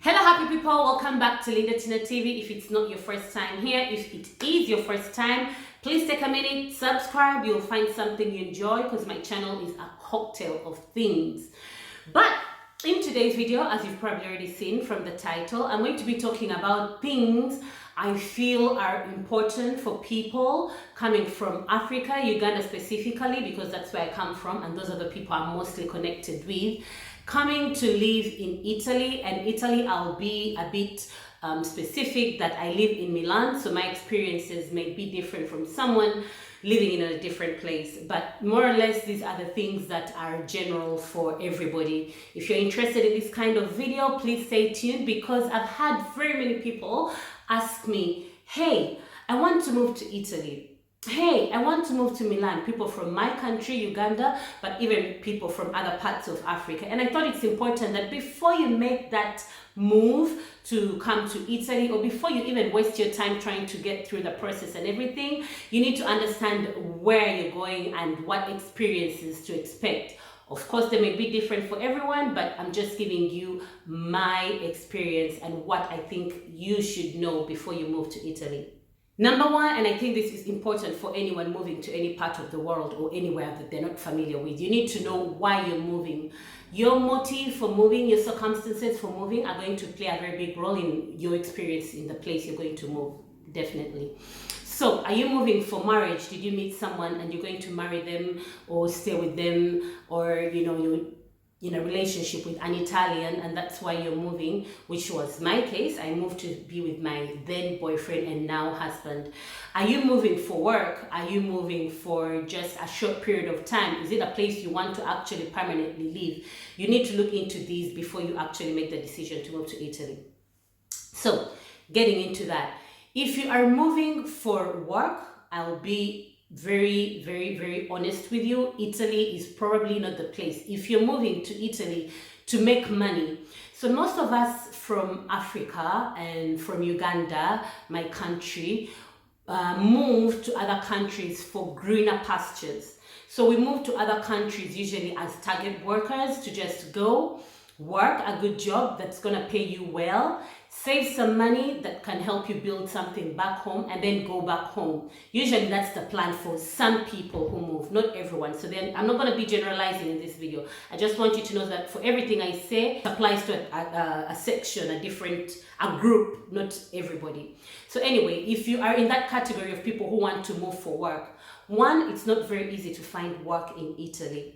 Hello happy people, welcome back to Linda Tina TV. If it's not your first time here, if it is your first time, please take a minute, subscribe. You'll find something you enjoy because my channel is a cocktail of things. But in today's video, as you've probably already seen from the title, I'm going to be talking about things I feel are important for people coming from Africa, Uganda specifically, because that's where I come from and those are the people I'm mostly connected with, coming to live in Italy. And Italy, I'll be a bit specific that I live in Milan, so my experiences may be different from someone living in a different place, but more or less these are the things that are general for everybody. If you're interested in this kind of video, please stay tuned, because I've had very many people ask me, hey, I want to move to Italy. Hey, I want to move to Milan. People from my country, Uganda, but even people from other parts of Africa. And I thought it's important that before you make that move to come to Italy, or before you even waste your time trying to get through the process and everything, you need to understand where you're going and what experiences to expect. Of course, they may be different for everyone, but I'm just giving you my experience and what I think you should know before you move to Italy. Number one, and I think this is important for anyone moving to any part of the world or anywhere that they're not familiar with, you need to know why you're moving. Your motive for moving, your circumstances for moving are going to play a very big role in your experience in the place you're going to move, definitely. So, are you moving for marriage? Did you meet someone and you're going to marry them or stay with them, or you're in a relationship with an Italian and that's why you're moving, which was my case. I moved to be with my then boyfriend and now husband. Are you moving for work? Are you moving for just a short period of time? Is it a place you want to actually permanently live? You need to look into these before you actually make the decision to move to Italy. So, getting into that, if you are moving for work, I'll be very, very, very honest with you. Italy is probably not the place. If you're moving to Italy to make money, so most of us from Africa and from Uganda, my country, move to other countries for greener pastures. So we move to other countries usually as target workers to just go work a good job that's gonna pay you well, save some money that can help you build something back home, and then go back home. Usually that's the plan for some people who move, not everyone. So then I'm not going to be generalizing in this video. I just want you to know that for everything I say, it applies to a section, a group, not everybody. So anyway, if you are in that category of people who want to move for work, one, it's not very easy to find work in Italy.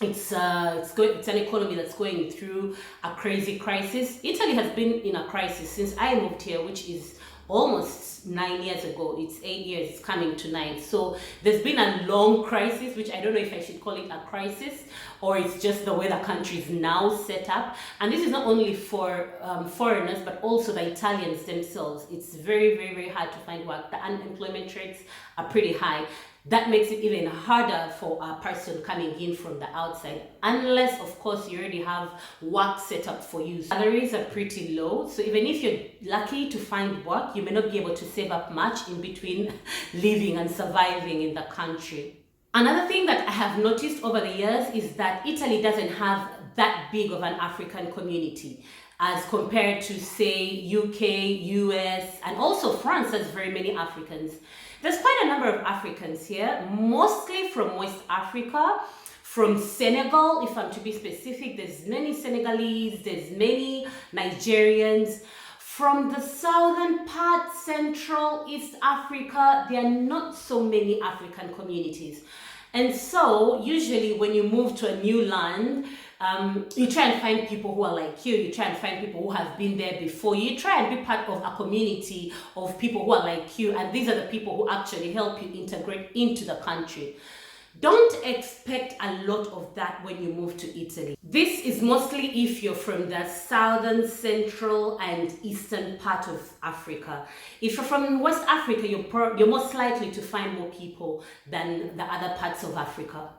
It's an economy that's going through a crazy crisis. Italy has been in a crisis since I moved here, which is almost 9 years ago. It's 8 years, it's coming to 9. So there's been a long crisis, which I don't know if I should call it a crisis or it's just the way the country is now set up. And this is not only for foreigners, but also the Italians themselves. It's very, very, very hard to find work. The unemployment rates are pretty high. That makes it even harder for a person coming in from the outside, unless of course you already have work set up for you. Salaries are pretty low, so even if you're lucky to find work, you may not be able to save up much in between living and surviving in the country. Another thing that I have noticed over the years is that Italy doesn't have that big of an African community as compared to, say, UK, US, and also France has very many Africans. There's quite a number of Africans here, mostly from West Africa, from Senegal, if I'm to be specific. There's many Senegalese, there's many Nigerians. From the southern part, Central, East Africa, there are not so many African communities. And so, usually when you move to a new land, you try and find people who are like you try and find people who have been there before you, try and be part of a community of people who are like you, and these are the people who actually help you integrate into the country. Don't expect a lot of that when you move to Italy. This is mostly if you're from the southern, central, and eastern part of Africa. If you're from West Africa, you're most likely to find more people than the other parts of Africa.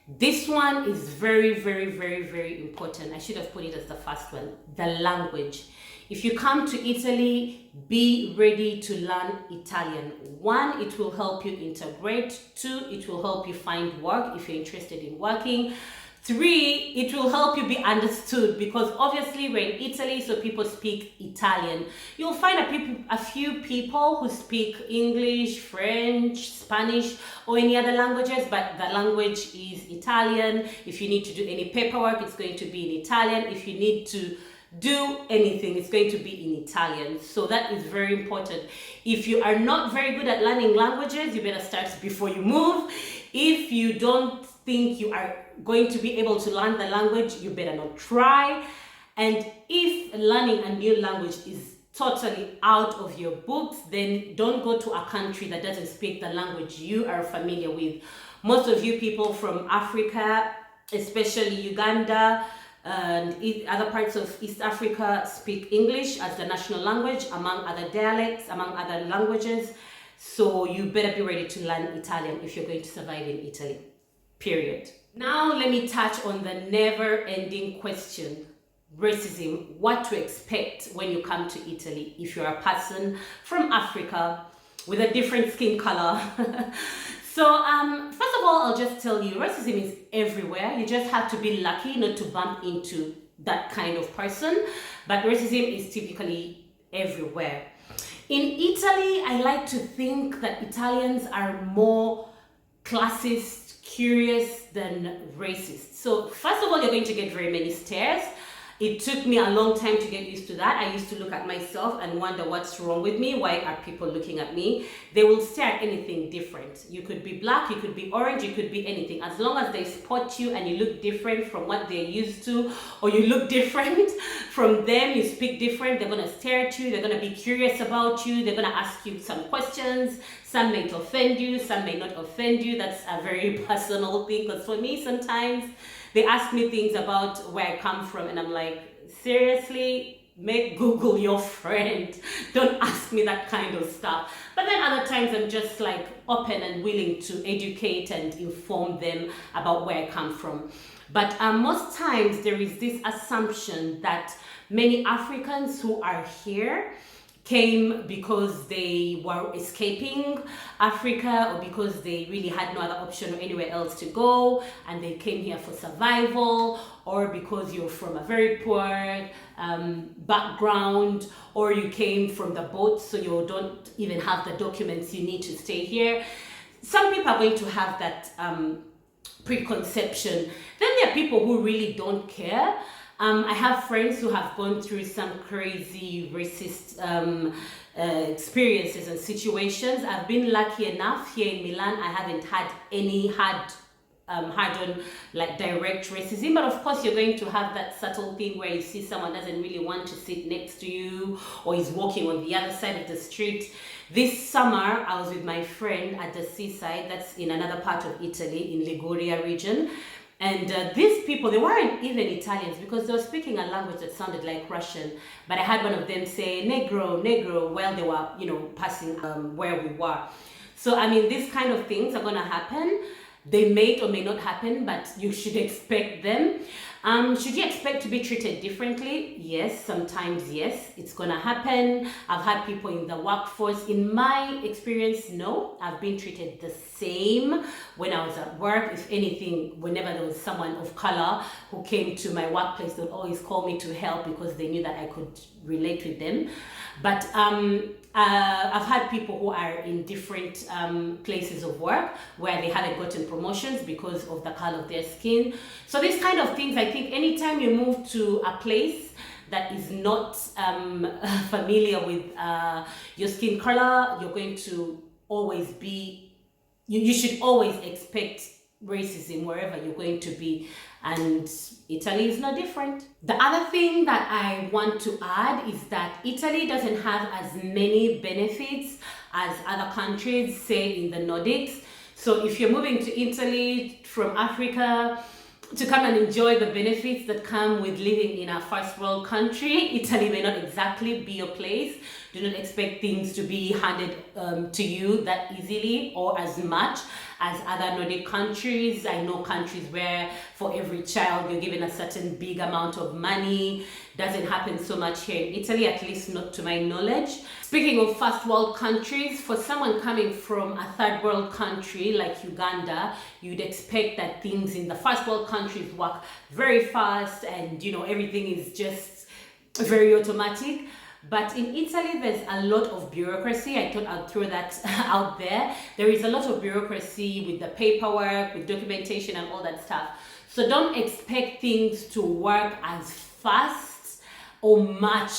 This one is very, very, very, very important. I should have put it as the first one, the language. If you come to Italy, be ready to learn Italian. 1, it will help you integrate. 2, it will help you find work if you're interested in working. 3, it will help you be understood, because obviously we're in Italy, so people speak Italian. You'll find a few people who speak English, French, Spanish, or any other languages, but the language is Italian. If you need to do any paperwork, it's going to be in Italian. If you need to do anything, it's going to be in Italian. So that is very important. If you are not very good at learning languages, you better start before you move. If you don't think you are going to be able to learn the language, you better not try. And if learning a new language is totally out of your books, then don't go to a country that doesn't speak the language you are familiar with. Most of you people from Africa, especially Uganda and other parts of East Africa, speak English as the national language, among other dialects, among other languages. So you better be ready to learn Italian if you're going to survive in Italy, period. Now let me touch on the never-ending question, racism, what to expect when you come to Italy if you're a person from Africa with a different skin color. So first of all, I'll just tell you, racism is everywhere. You just have to be lucky not to bump into that kind of person, but racism is typically everywhere. In Italy, I like to think that Italians are more classist, curious than racist. So first of all, you're going to get very many stares. It took me a long time to get used to that. I used to look at myself and wonder what's wrong with me. Why are people looking at me? They will stare at anything different. You could be black, you could be orange, you could be anything. As long as they spot you and you look different from what they're used to, or you look different from them, you speak different, they're gonna stare at you, they're gonna be curious about you, they're gonna ask you some questions. Some may offend you, some may not offend you. That's a very personal thing, because for me, sometimes they ask me things about where I come from, and I'm like, seriously, make Google your friend. Don't ask me that kind of stuff. But then other times I'm just like open and willing to educate and inform them about where I come from. But most times there is this assumption that many Africans who are here came because they were escaping Africa, or because they really had no other option or anywhere else to go, and they came here for survival, or because you're from a very poor background, or you came from the boat, so you don't even have the documents you need to stay here. Some people are going to have that preconception. Then there are people who really don't care. I have friends who have gone through some crazy racist experiences and situations. I've been lucky enough here in Milan. I haven't had any hard-on like direct racism, but of course you're going to have that subtle thing where you see someone doesn't really want to sit next to you, or is walking on the other side of the street. This summer I was with my friend at the seaside, that's in another part of Italy, in Liguria region. And these people, they weren't even Italians, because they were speaking a language that sounded like Russian. But I had one of them say, negro, negro, while they were, passing where we were. So, I mean, these kind of things are going to happen. They may or may not happen, but you should expect them. Should you expect to be treated differently? Yes, sometimes yes, it's gonna happen. I've had people in the workforce. In my experience, no, I've been treated the same when I was at work. If anything, whenever there was someone of color who came to my workplace, they'd always call me to help because they knew that I could relate with them. But I've had people who are in different places of work where they haven't gotten promotions because of the color of their skin. So these kind of things, I think anytime you move to a place that is not familiar with your skin color, you're going to always be, you should always expect racism wherever you're going to be, and Italy is no different. The other thing that I want to add is that Italy doesn't have as many benefits as other countries, say in the Nordics. So if you're moving to Italy from Africa to come and enjoy the benefits that come with living in a first world country, Italy may not exactly be your place. Do not expect things to be handed to you that easily or as much as other Nordic countries. I know countries where for every child you're given a certain big amount of money. Doesn't happen so much here in Italy, at least not to my knowledge. Speaking of first world countries, for someone coming from a third world country like Uganda, you'd expect that things in the first world countries work very fast and everything is just very automatic. But in Italy, there's a lot of bureaucracy. I thought I'd throw that out there. There is a lot of bureaucracy with the paperwork, with documentation and all that stuff. So don't expect things to work as fast or much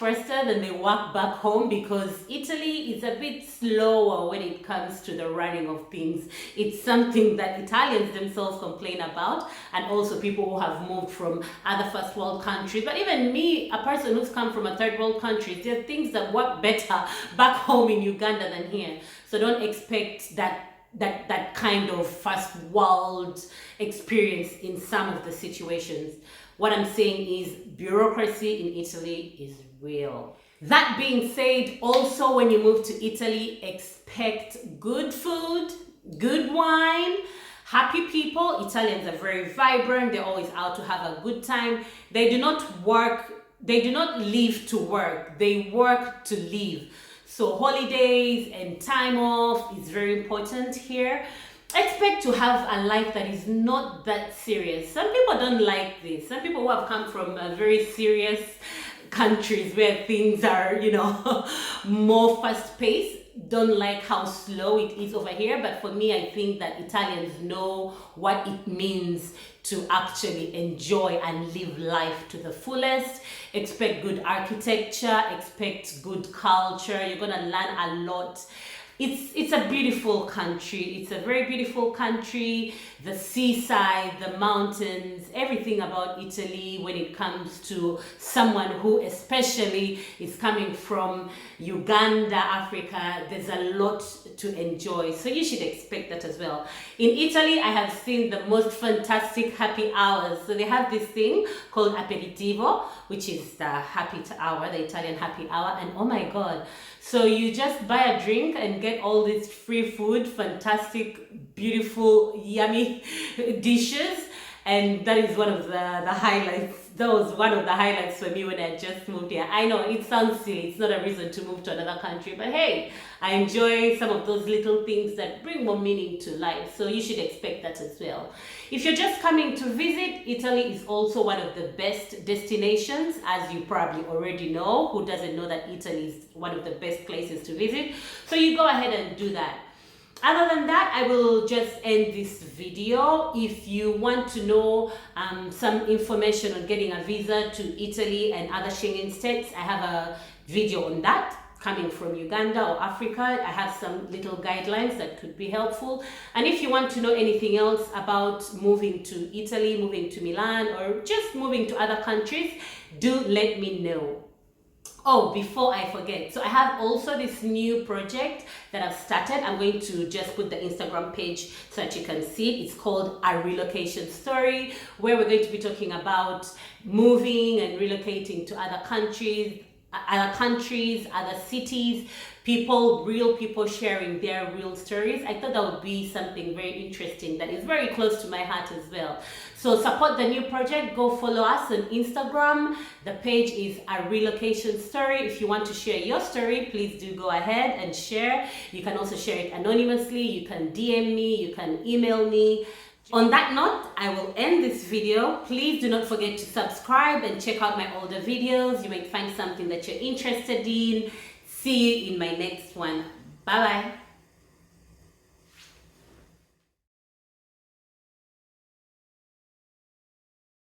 faster than they work back home, because Italy is a bit slower when it comes to the running of things. It's something that Italians themselves complain about, and also people who have moved from other first world countries. But even me, a person who's come from a third world country, there are things that work better back home in Uganda than here. So don't expect that kind of first world experience in some of the situations. What I'm saying is bureaucracy in Italy is real. That being said, also when you move to Italy, expect good food, good wine, happy people. Italians are very vibrant. They're always out to have a good time. They do not live to work. They work to live. So holidays and time off is very important here. Expect to have a life that is not that serious. Some people don't like this. Some people who have come from very serious countries where things are, more fast-paced, don't like how slow it is over here. But for me, I think that Italians know what it means to actually enjoy and live life to the fullest. Expect good architecture, expect good culture. You're gonna learn a lot. It's a beautiful country. It's a very beautiful country. The seaside, the mountains, everything about Italy when it comes to someone who especially is coming from Uganda, Africa, there's a lot to enjoy. So you should expect that as well. In Italy, I have seen the most fantastic happy hours. So they have this thing called aperitivo, which is the happy hour, the Italian happy hour. And oh my God. So you just buy a drink and get all this free food, fantastic, beautiful, yummy dishes. And that is one of the highlights. That was one of the highlights for me when I just moved here. I know it sounds silly. It's not a reason to move to another country. But hey, I enjoy some of those little things that bring more meaning to life. So you should expect that as well. If you're just coming to visit, Italy is also one of the best destinations, as you probably already know. Who doesn't know that Italy is one of the best places to visit? So you go ahead and do that. Other than that, I will just end this video. If you want to know some information on getting a visa to Italy and other Schengen states, I have a video on that. Coming from Uganda or Africa, I have some little guidelines that could be helpful. And if you want to know anything else about moving to Italy, moving to Milan, or just moving to other countries, do let me know. Oh, before I forget, so I have also this new project that I've started. I'm going to just put the Instagram page so that you can see it. It's called A Relocation Story, where we're going to be talking about moving and relocating to other countries, other cities, real people sharing their real stories. I thought that would be something very interesting that is very close to my heart as well. So support the new project. Go follow us on Instagram. The page is A Relocation Story. If you want to share your story, please do go ahead and share. You can also share it anonymously. You can DM me, you can email me. On that note, I will end this video. Please do not forget to subscribe and check out my older videos. You might find something that you're interested in. See you in my next one. Bye bye.